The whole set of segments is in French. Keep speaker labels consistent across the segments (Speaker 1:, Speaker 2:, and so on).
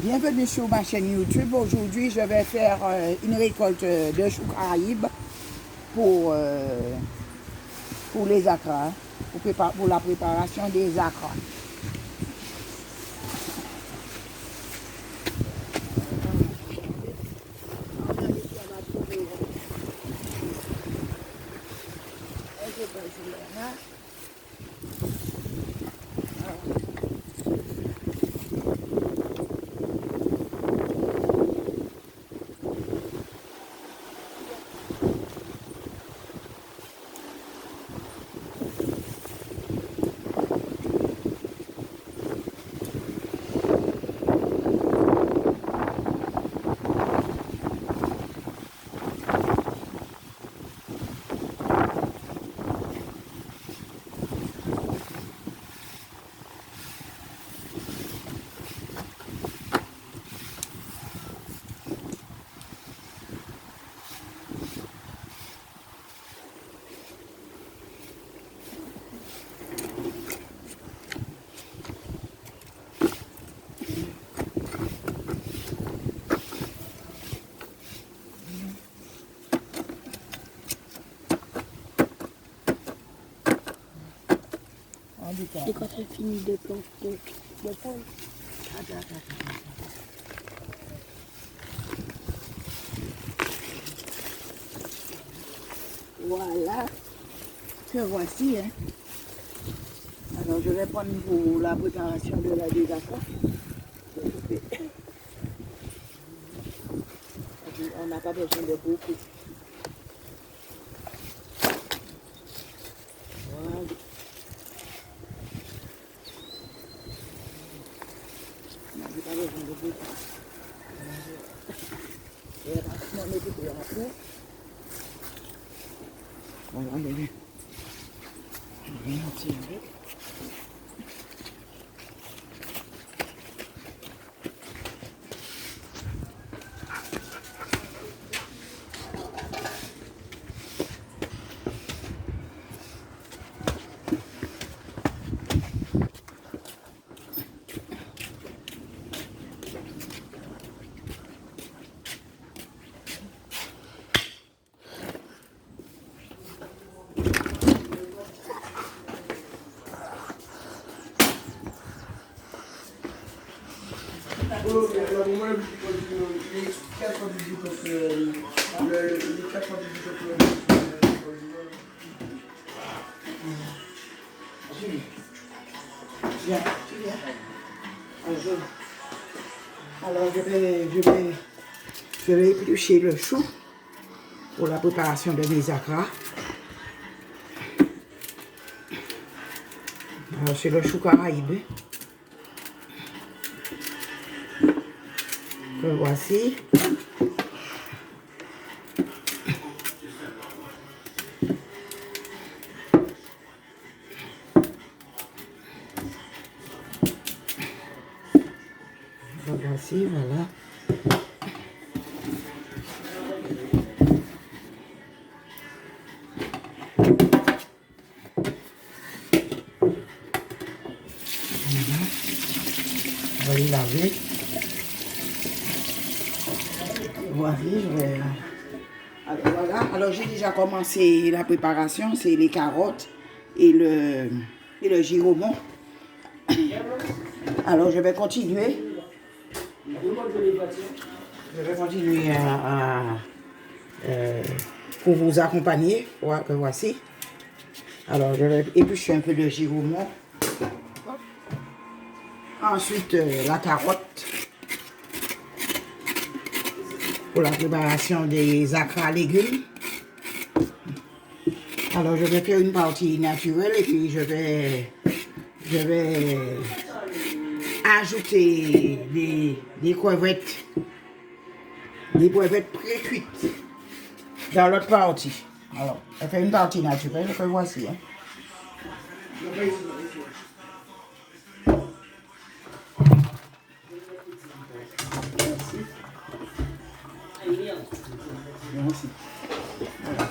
Speaker 1: Bienvenue sur ma chaîne YouTube. Aujourd'hui, je vais faire une récolte de choux caraïbes pour les acras, pour la préparation des acras.
Speaker 2: Et quand elle finit de planter, de prendre.
Speaker 1: Voilà, que voici. Hein. Alors, je vais prendre pour la préparation de la désaccord. On n'a pas besoin de beaucoup. Voilà. On n'a pas besoin de beaucoup. Et rapidement, on met tout après. Voilà, on est bien tiré. Alors je vais éplucher le chou pour la préparation de mes acras. Alors c'est le chou caraïbe que voici. Voici, voilà. On va les laver. Voici, je vais... Alors voilà, alors j'ai déjà commencé la préparation, c'est les carottes et le giromont. Alors je vais continuer. Je vais continuer pour vous accompagner. Voici. Alors je vais éplucher un peu de giromont. Ensuite la carotte pour la préparation des acras légumes. Alors je vais faire une partie naturelle et puis je vais ajouter des crevettes pré-cuites dans l'autre partie. Alors, je fais une partie naturelle que voici. Hein. Merci. Voilà.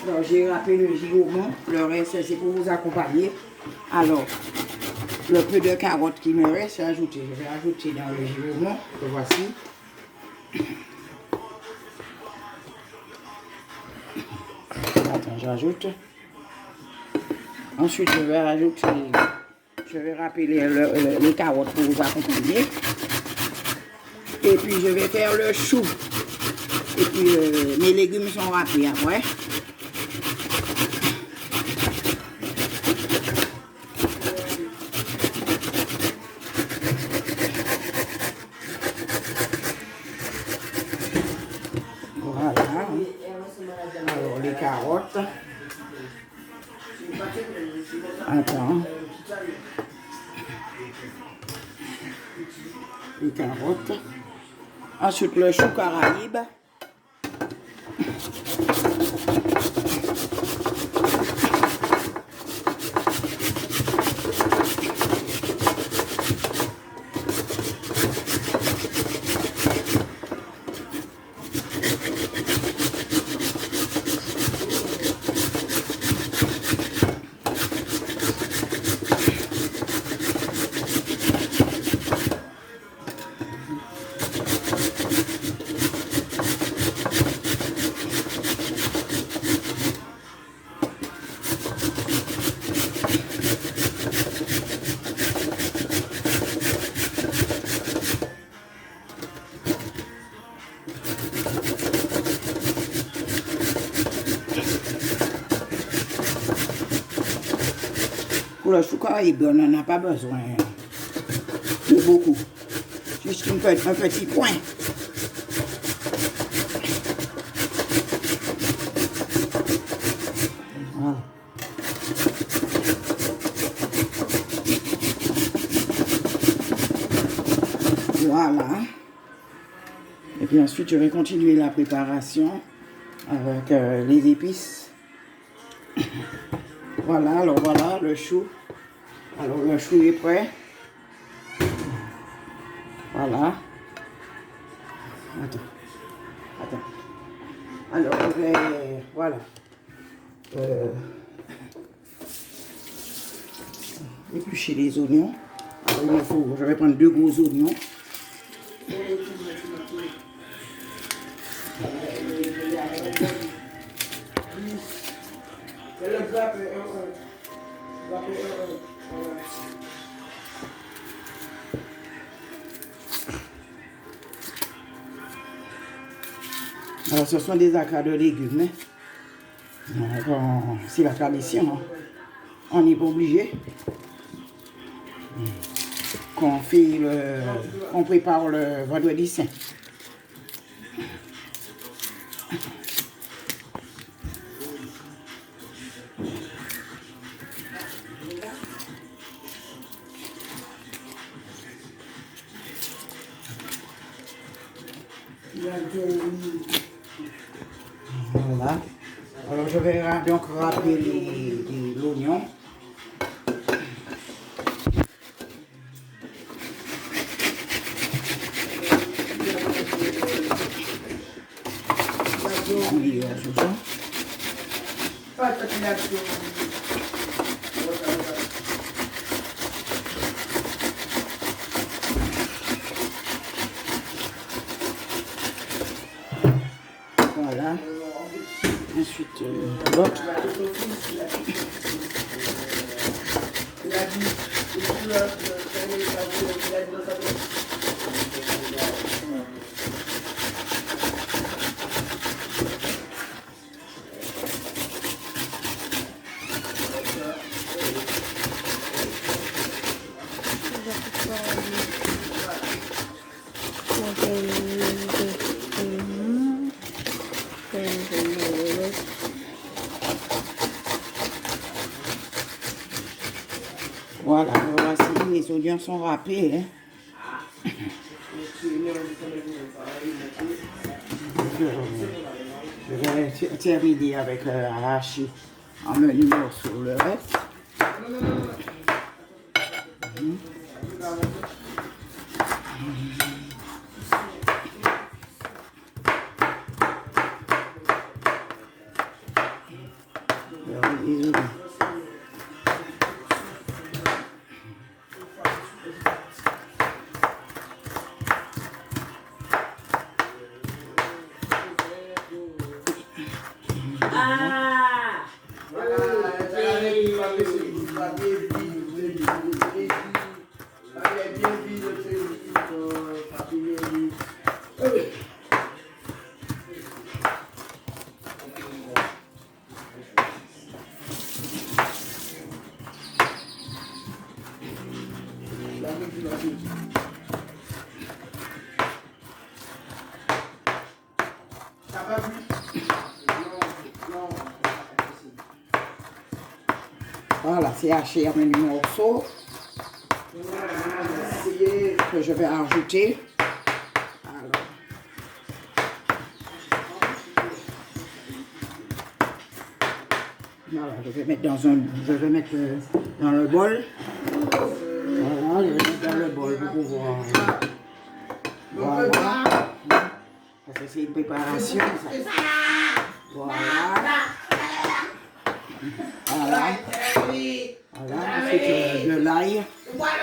Speaker 1: Alors, j'ai râpé le gigourmand. Le reste, c'est pour vous accompagner. Alors, le peu de carottes qui me reste, je vais ajouter dans le gigourmand. Le voici. Attends, j'ajoute. Ensuite, je vais râper les carottes pour vous accompagner. Et puis, je vais faire le chou. Et puis, mes légumes sont râpés après. Voilà. Alors, les carottes. Attends. Les carottes. Ensuite, le chou caraïbe. Pour le chou caraïbe, on n'en a pas besoin de beaucoup. Juste un petit point. Voilà. Voilà. Et puis ensuite, je vais continuer la préparation avec les épices. Voilà, alors voilà le chou. Alors le chou est prêt. Voilà. Attends. Alors je vais, voilà. Éplucher les oignons. Alors je vais prendre 2 gros oignons. Alors, ce sont des acras de légumes. C'est la tradition. Hein. On n'est pas obligé. Qu'on prépare le vendredi saint. Voilà. Alors je vais donc râper l'oignon. Voilà. Ensuite, l'autre. Voilà, voici, les oignons sont râpés. Hein. Je vais terminer avec arraché en menu morceau le reste. Voilà, c'est haché en mini morceaux que je vais ajouter. Alors, voilà, je vais mettre dans le bol. Voilà, je vais mettre dans le bol pour pouvoir. Voilà. Parce que c'est une préparation. Ça. Voilà. Voilà. Voilà, ensuite de l'ail. Voilà.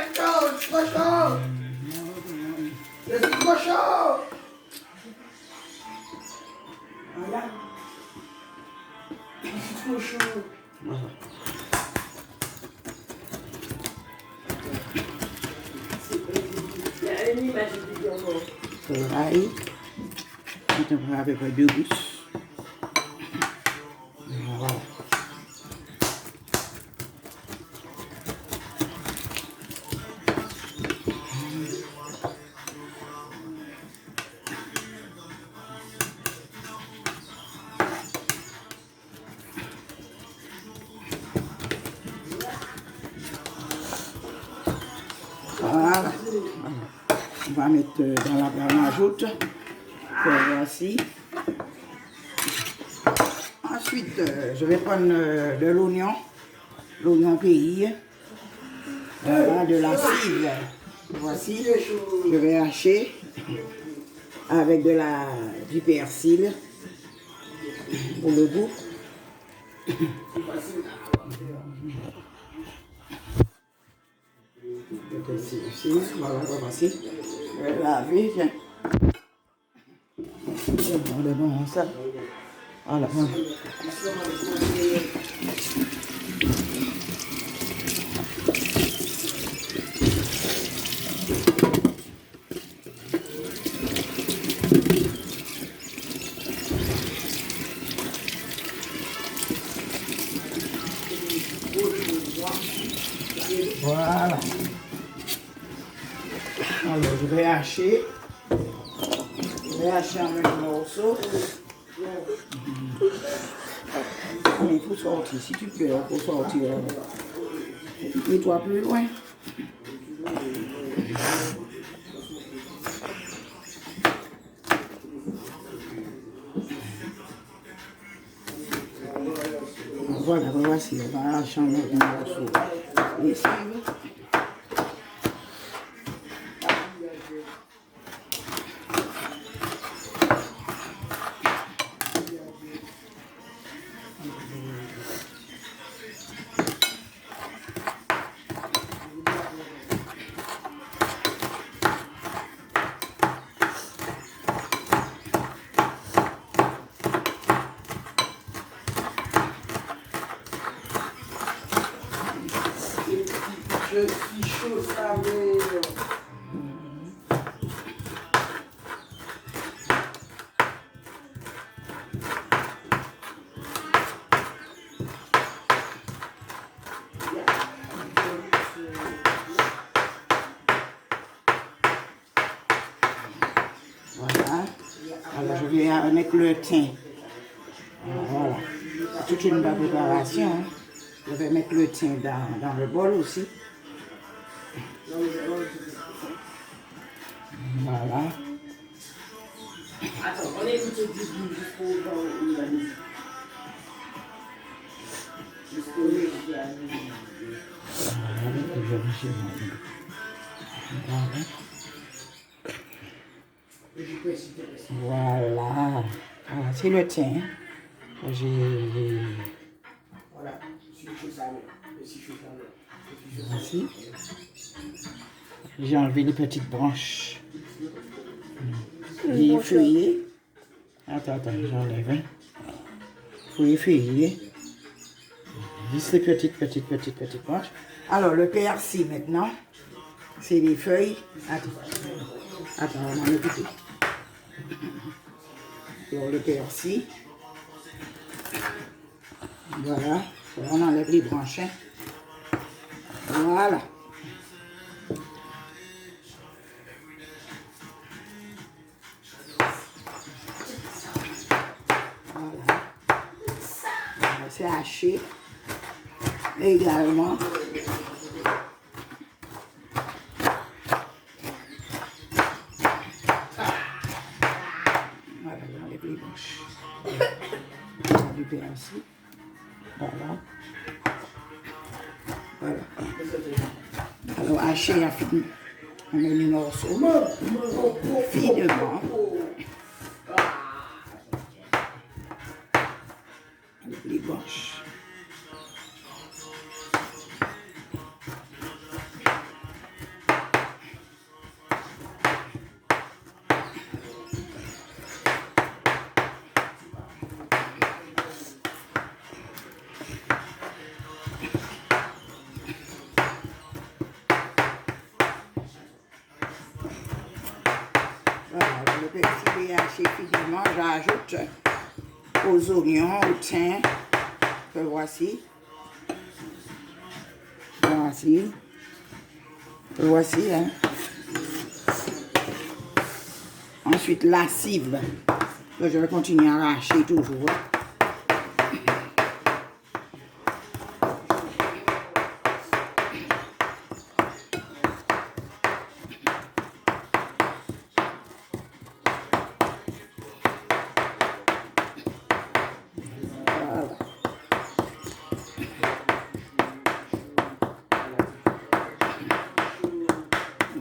Speaker 1: De l'ail. On va avec deux gousses. Voilà. Voilà. On va mettre dans la garnajoute. Voici. Ensuite, je vais prendre de l'oignon pays, de la cible. Voici. Je vais hacher avec du persil pour le goût. Voilà, voici. Je vais laver, tiens. C'est bon, ça. Voilà. Voilà. Alors, je vais hacher. Je vais hacher en même morceau. Mais il faut sortir. Si tu peux, il faut sortir. Mets-toi plus loin. Voilà, voici. On va hacher en même morceau. Ici. Je suis chaud, ça Voilà. Alors, je vais mettre le thym. Voilà. C'est toute une bonne préparation. Hein. Je vais mettre le thym dans le bol aussi. Voilà. Attends, on écoute le début jusqu'au temps où il a mis. Jusqu'au nez qui a mis. Voilà. Voilà, c'est le thym. Voilà. Voici. J'ai enlevé les petites branches. Les feuillets. Attends, j'enlève. Feuillets. Juste les petites branches. Alors, le persil maintenant. C'est les feuilles. Attends, on va l'écouter. Alors, le persil. Voilà. On enlève les branches. Hein. Voilà. c'est haché également. Voilà, j'enlève les branches. Du persil. Voilà. Voilà. Alors, haché à finement. On met les morceaux finement. Avec les branches. Voilà, le persil est haché finement. J'ajoute aux oignons, au thym, que voici. Voici. Voici, hein. Ensuite, la cible. Là, je vais continuer à arracher toujours.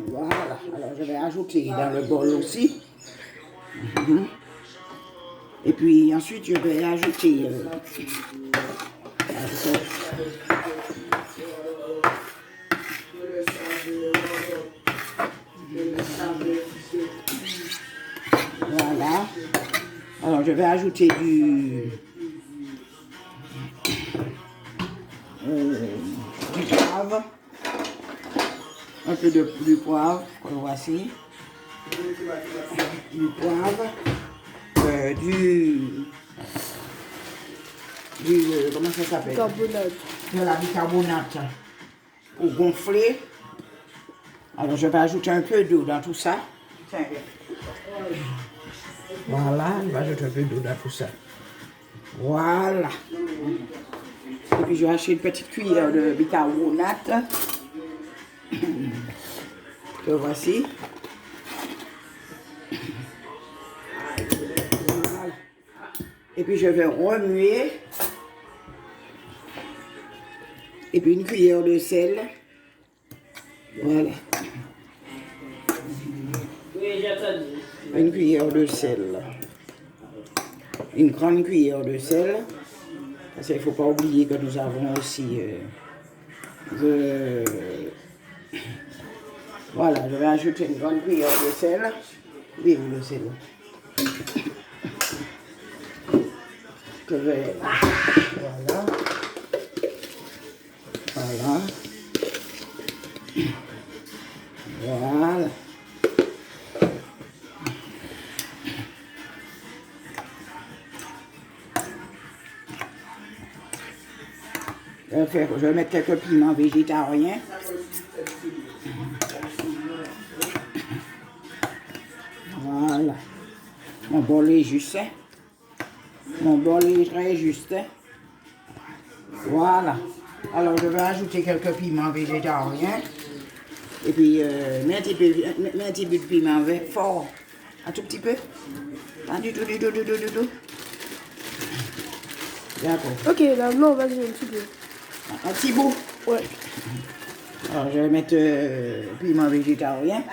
Speaker 1: Voilà, alors je vais ajouter dans le bol aussi. Et puis ensuite je vais ajouter voilà. Alors je vais ajouter du poivre. Un peu du poivre, comme voici. Du poivre. Comment ça s'appelle?
Speaker 2: Bicarbonate.
Speaker 1: De la bicarbonate pour gonfler. Alors je vais ajouter un peu d'eau dans tout ça. Voilà, je vais ajouter un peu d'eau dans tout ça. Voilà. Et puis je vais acheter une petite cuillère de bicarbonate. Que voici. Voilà. Et puis je vais remuer. Et puis une cuillère de sel. Voilà. Une cuillère de sel. Une grande cuillère de sel. Parce qu'il ne faut pas oublier que nous avons aussi voilà, je vais ajouter une grande cuillère de sel. Oui, le sel. Je vais... Voilà. Voilà. Voilà. Je vais mettre quelques piments végétariens. Voilà. Mon bol est juste. Mon bol est très juste. Voilà. Alors je vais ajouter quelques piments végétariens. Et puis mets un petit peu de piment fort. Un tout petit peu. Pas du tout. D'accord.
Speaker 2: Ok, là, non, vas-y, un petit peu.
Speaker 1: Un petit bout.
Speaker 2: Ouais.
Speaker 1: Alors je vais mettre piment végétarien.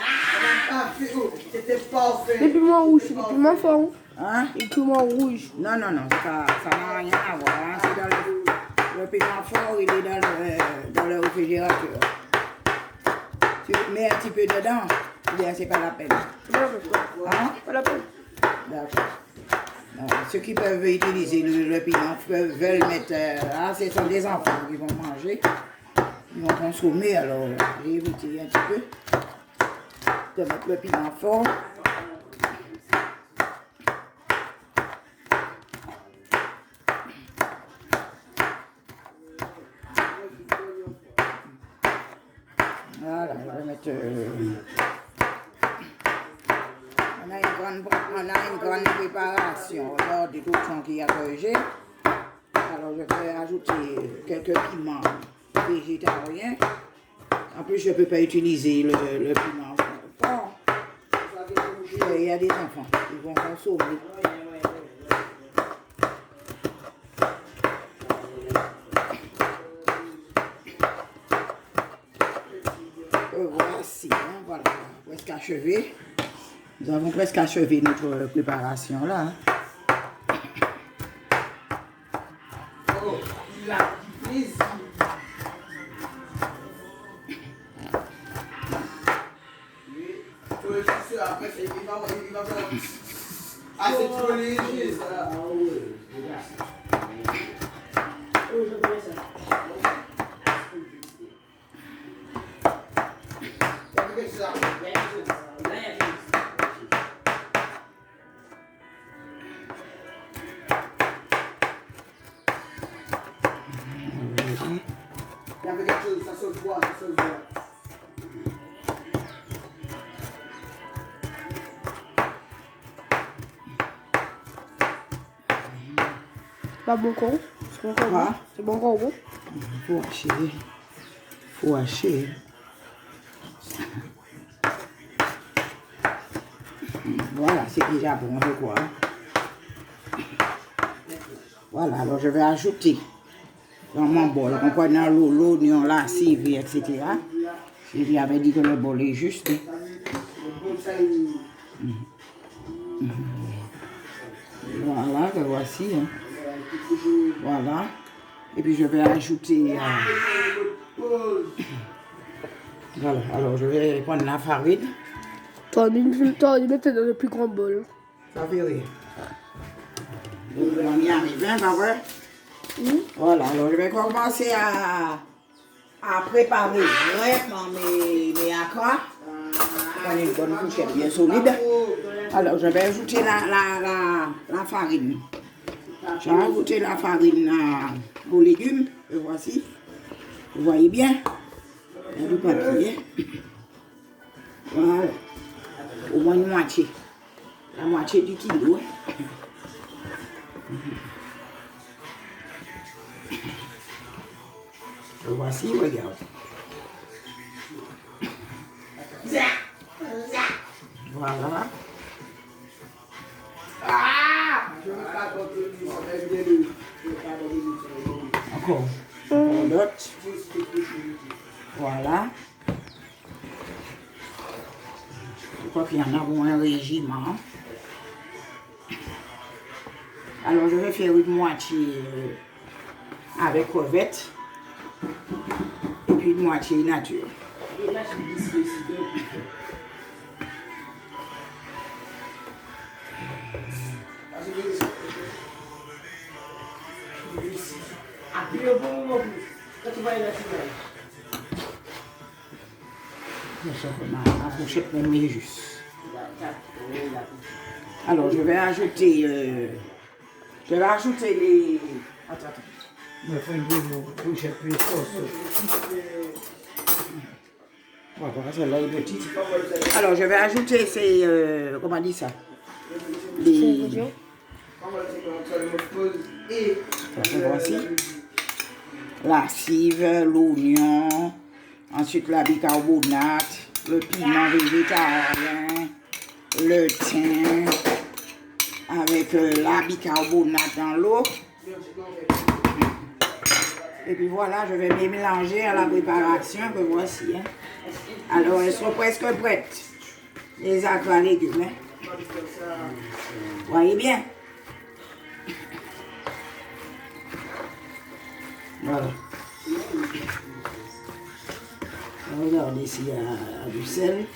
Speaker 2: Les piments rouges, c'est des piments forts.
Speaker 1: Hein?
Speaker 2: Les piments rouges.
Speaker 1: Non, ça n'a rien à voir. Hein. C'est dans le piment fort, il est dans le réfrigérateur. Tu mets un petit peu dedans, bien c'est pas la peine.
Speaker 2: C'est pas la peine.
Speaker 1: Hein?
Speaker 2: Pas la peine.
Speaker 1: D'accord. Ceux qui peuvent utiliser le piment veulent mettre... ce sont des enfants qui vont manger. Ils vont consommer, alors j'ai évité un petit peu de mettre le piment fort. Voilà, je vais mettre... On a une grande préparation lors des autres qui a corrigé. Alors alors je vais ajouter quelques piments végétariens. En plus, je ne peux pas utiliser le piment fort. Il y a des enfants qui vont consommer. Voici, hein, voilà, presque achevé. Nous avons presque achevé notre préparation là. Hein. Oh, il a please. Après, il va faire. Ah, c'est trop léger ça. Il y avait quelque chose, ça se voit, ça se voit.
Speaker 2: Pas bon con. C'est bon con. C'est bon con, bon.
Speaker 1: Faut hacher. Faut hacher. Voilà, c'est déjà bon, je crois. Voilà, alors je vais ajouter dans mon bol, on prend dans l'eau, l'oignon, la cive, etc. J'avais dit que le bol est juste. Voilà, que voici. Hein. Voilà. Et puis je vais ajouter... Voilà, alors je vais prendre la farine.
Speaker 2: T'en mettre dans le plus grand bol.
Speaker 1: Ça fait rire. On y arrive, hein, pas vrai? Voilà, alors je vais commencer à préparer vraiment mes acras. Prendre une bonne couchette bien solide. Alors je vais ajouter la farine. J'ai ajouté la farine aux légumes, que voici. Vous voyez bien? Il y a du papier. Voilà. Au moins une moitié. La moitié du kilo. Le voici, regarde. Voilà. Encore. L'autre. Voilà. Je crois qu'il y en a un régiment. Alors je vais faire une moitié avec crevettes et puis une moitié nature. Ma fourchette même est juste. Alors je vais ajouter les... Attends. Il faut une fourchette plus grosse. Voilà, celle-là est petite. Alors je vais ajouter ces... comment on dit ça? Les... Voici. La cive, l'oignon, ensuite la bicarbonate, le piment végétarien, le thym, avec la bicarbonate dans l'eau. Et puis voilà, je vais les mélanger à la préparation que voici. Hein. Alors elles sont presque prêtes, les acras légumes. Hein. Voyez bien. Voilà. Regardez ici, il y a du sel.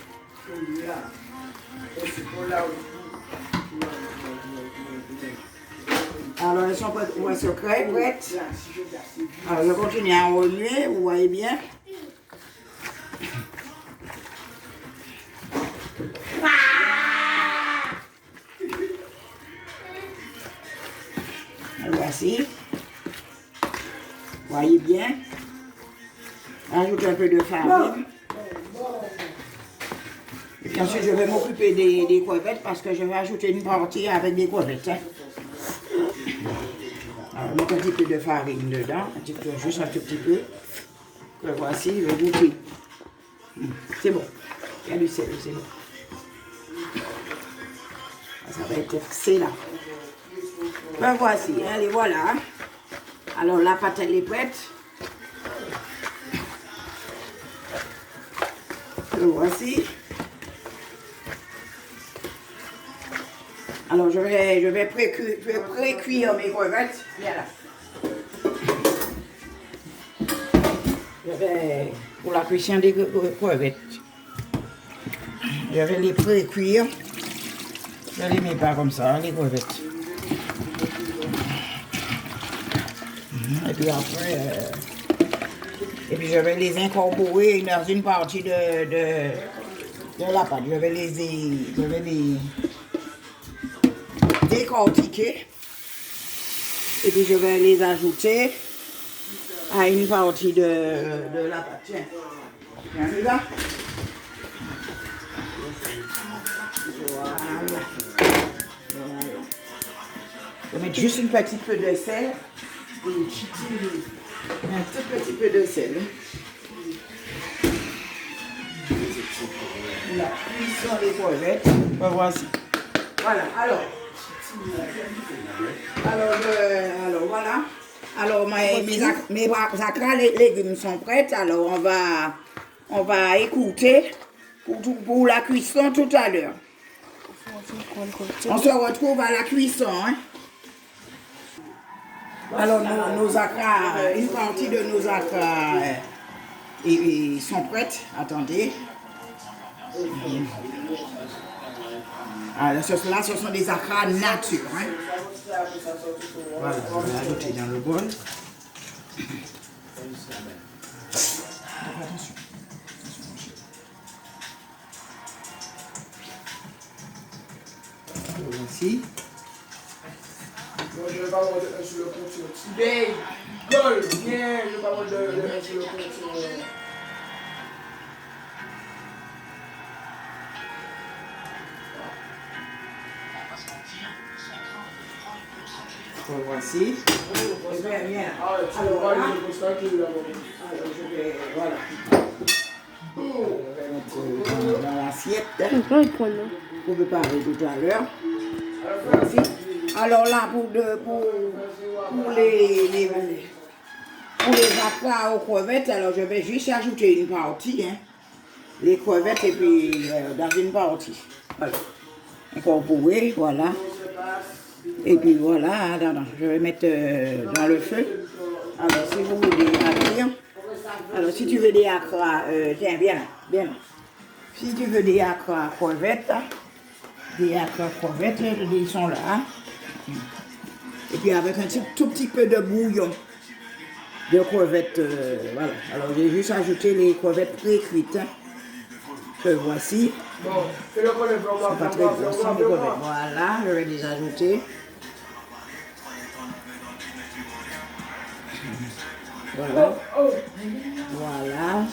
Speaker 1: Alors, elles sont prêtes, voici prêtes. Alors, je continue à remuer, vous voyez bien. Voici. Voyez bien. Ajoute un peu de farine. Et puis ensuite, je vais m'occuper des crevettes parce que je vais ajouter une partie avec des crevettes. Hein. Alors, mettre un petit peu de farine dedans, juste un tout petit peu. Que voici le goûter. C'est bon. Il y a du sel, c'est bon. Ça va être excellent. Ben voici, allez voilà. Alors la pâte elle est prête. Le voici. Alors je vais pré-cuire mes crevettes. Viens là. Pour la cuisson des crevettes. Je vais les pré-cuire. Je ne les mets pas comme ça, les crevettes. Et puis après, je vais les incorporer dans une partie de la pâte. Je vais les décortiquer. Et puis je vais les ajouter à une partie de la pâte. Tiens, viens là. Voilà. Je vais mettre juste un petit peu de sel. Un tout petit peu de sel. La cuisson des crevettes. Voici. Voilà, alors voilà. Alors mes acras, les légumes sont prêts. Alors on va écouter pour la cuisson tout à l'heure. On se retrouve à la cuisson. Hein? Alors nos acras, une partie de nos acras sont prêtes. Attendez. Alors, là, ce sont des acras nature. Hein? Voilà, on va ajouter dans le bol. Attention. Voici.
Speaker 3: Je vais pas avoir de 1 sur le compte. Big, goal, bien, je vais pas avoir de 1 sur le compte.
Speaker 1: Voici. Bien. Alors, je vais, voilà. Je vais mettre dans l'assiette pour préparer tout à l'heure. Voici. Alors là, pour les acras aux crevettes, alors je vais juste ajouter une partie, hein, les crevettes et puis dans une partie. Voilà. Incorporer, voilà. Et puis voilà, attends, je vais mettre dans le feu. Alors si vous voulez agir, alors si tu veux des acras, tiens, viens là. Si tu veux des acras crevettes, ils sont là. Et puis avec un tout petit peu de bouillon de crevettes, voilà. Alors j'ai juste ajouté les crevettes pré-cuites. Que voici.
Speaker 3: Bon, c'est le collet blanc.
Speaker 1: C'est pas très gros, c'est les crevettes. Voilà, je vais les ajouter. Voilà. Voilà.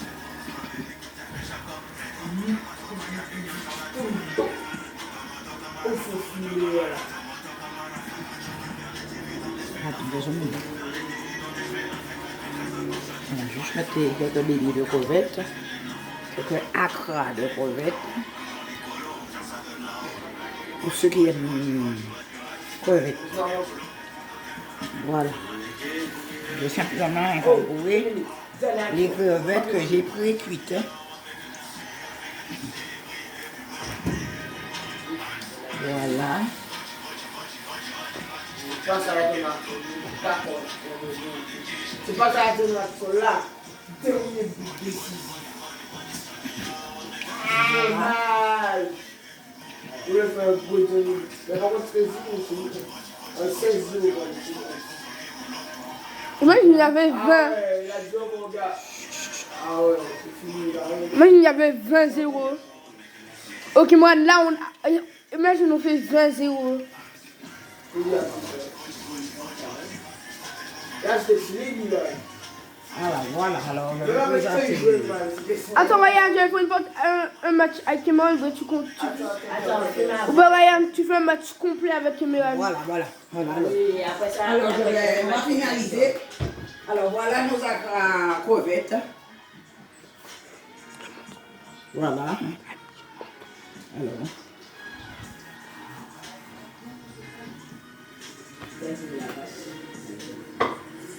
Speaker 1: On va juste mettre quelques débits de crevettes, quelques acras de crevettes. Pour ceux qui aiment crevettes. Voilà. Je vais simplement incorporer les crevettes que j'ai pré-cuites. Voilà.
Speaker 3: Ça va être marqué. D'accord. C'est pas ça va être marqué là. Dernier but décisif. Mal. Je vais faire un bruit de nuit. Mais par contre, 13 jours, c'est un 16 jours.
Speaker 2: Moi, il y avait 20.
Speaker 3: Ah ouais, il a dit, mon gars. Ah ouais, c'est fini.
Speaker 2: Moi, il y avait 20-0. Ok, moi, là, imagine, on fait 20-0.
Speaker 3: Là, c'était fini, là.
Speaker 1: Voilà, alors je
Speaker 3: Je vais
Speaker 1: vais
Speaker 3: avec ça, il
Speaker 1: présenter.
Speaker 3: joue, man.
Speaker 2: Attends, Ryan, je vais faire un match avec Emerald. Tu comptes.
Speaker 4: Attends, c'est ma.
Speaker 2: Ou bien, Ryan, tu fais un match complet avec Emerald.
Speaker 1: Voilà. Alors,
Speaker 4: Oui, après ça.
Speaker 1: alors on va finaliser. Alors voilà nos crevettes. Voilà. Alors.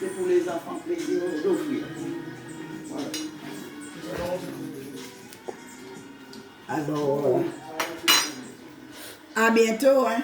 Speaker 1: C'est pour les enfants plaisir d'offrir. Voilà. Alors, à bientôt, hein.